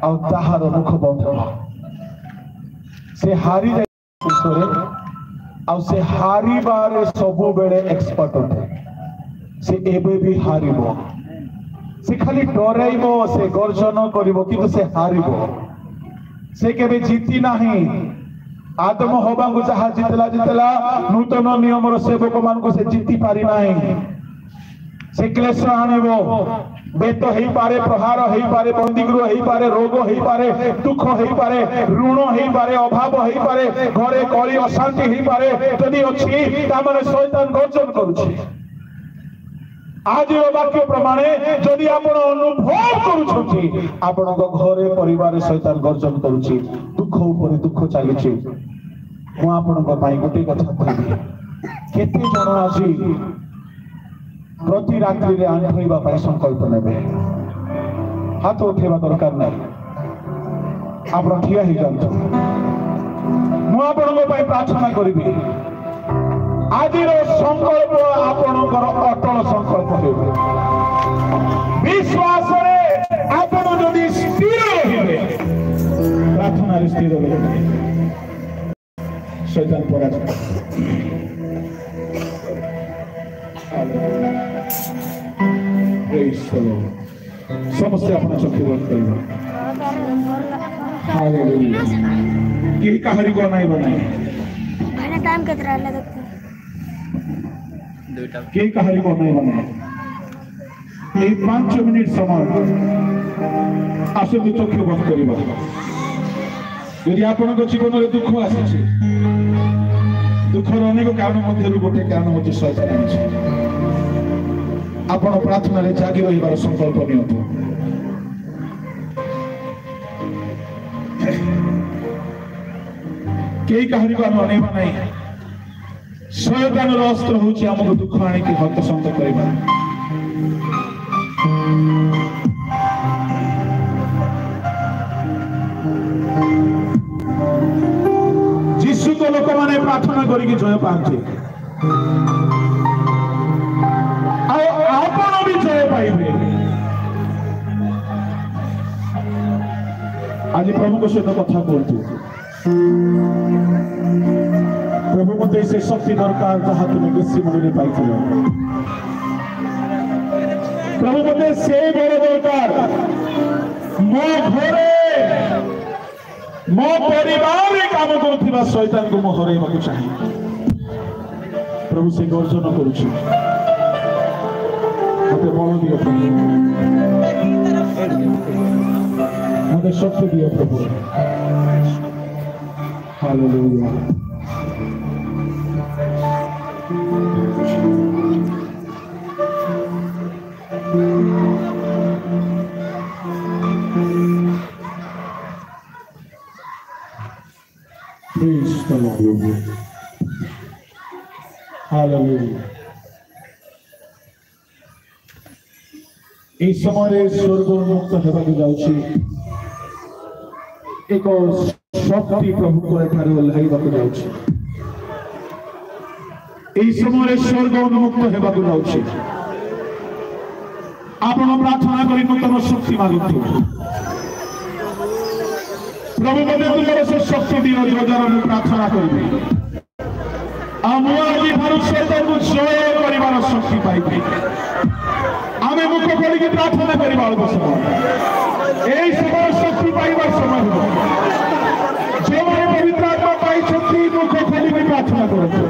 ताहार मुख बंद से हारी से हारिबारे सबु बेले एक्सपर्ट अटे से एबे भी हारिबो से खाली डराइबो से गर्जन करिबो किंतु से हारिबो से केबे जीति नाही आदम हवा को जहा जितला जितला नूतन नियम रो सेवक मान को से जीति पारि नाही से क्लेश आनिबो बेत हेई पारे प्रहार हेई पारे बंदीगृह हेई पारे रोग हेई पारे दुख हेई पारे ऋण हेई पारे अभाव हेई पारे घरे कली अशांति हेई पारे जदि अछि ता माने शैतान गर्जन करूछि आज वाक्य प्रमाणे जदि आपण अनुभव करूछथि आपण घरे परिवार शैतान गर्जन करूछि दुख ऊपर दुख चलीछि मु आपण पई गोटे कथा कहबी केते जण आसी प्रति रात्रि रे आंधोइबा पाई संकल्प नेबे हाथ उठेबा दरकार नाही आपण ठिया ही जानतो मु आपण पई प्रार्थना करिबी आदिर संकल्प आपणकर अटल संकल्प हेबे विश्वास रे आपण जदि स्थिर रहिबे प्रार्थना रे स्थिर रहिबे शैतान पराजित समस्या अपना चक्षु बंद करिबा हालेलुया की कहानी को नहीं बनाई मैंने टाइम कितना लगता के कहानी को नहीं बनाई ये 5 मिनिट समय आसु चक्षु बंद करिबा यदि आपन जीवन में दुख आसी दुखर अनेक कारण मध्य गोटे कारण होची शैतान आपण प्रार्थना रे जागी रहिबार संकल्प नियंतु के कहानी को हम अनेबा नहीं शैतान रो अस्त्र होची हमको दुख आनी के हत संत करबा यीशु को लोक माने प्रार्थना करी के जय पांचे आपण भी जय पाइबे आज प्रभु को सहित कथा बोलतु प्रभु मते से शक्ति दरकार जहाँ तुम बेसी मन पाइथिल प्रभु मते से बड़ दरकार मो घरे मो परिवार रे काम करथिबा शैतान को मो हरेबाकू चाहि प्रभु से गर्जन करूछि मते बल दियो प्रभु मते शक्ति दियो प्रभु hallelujah Praise the Lord. Hallelujah. इस समय स्वर्ग मुक्त होगा जाउछि एक शक्ति प्रभु को एठारे ओल्हाइबा को जाउछि इस समय स्वर्ग उन्मुक्त होगा जाउछि आपण प्रार्थना करी नूतन शक्ति मागुछु प्रभु मते तुमर से शक्ति दियो जोजार मु प्रार्थना करिबी आम आज भारत शैतान को जय करिवार शक्ति पाइबी आमे मुख खोली के प्रार्थना करिवार समय एई समय शक्ति पाइबार समय हो जो माने पवित्र आत्मा पाई शक्ति मुख खोली के प्रार्थना करो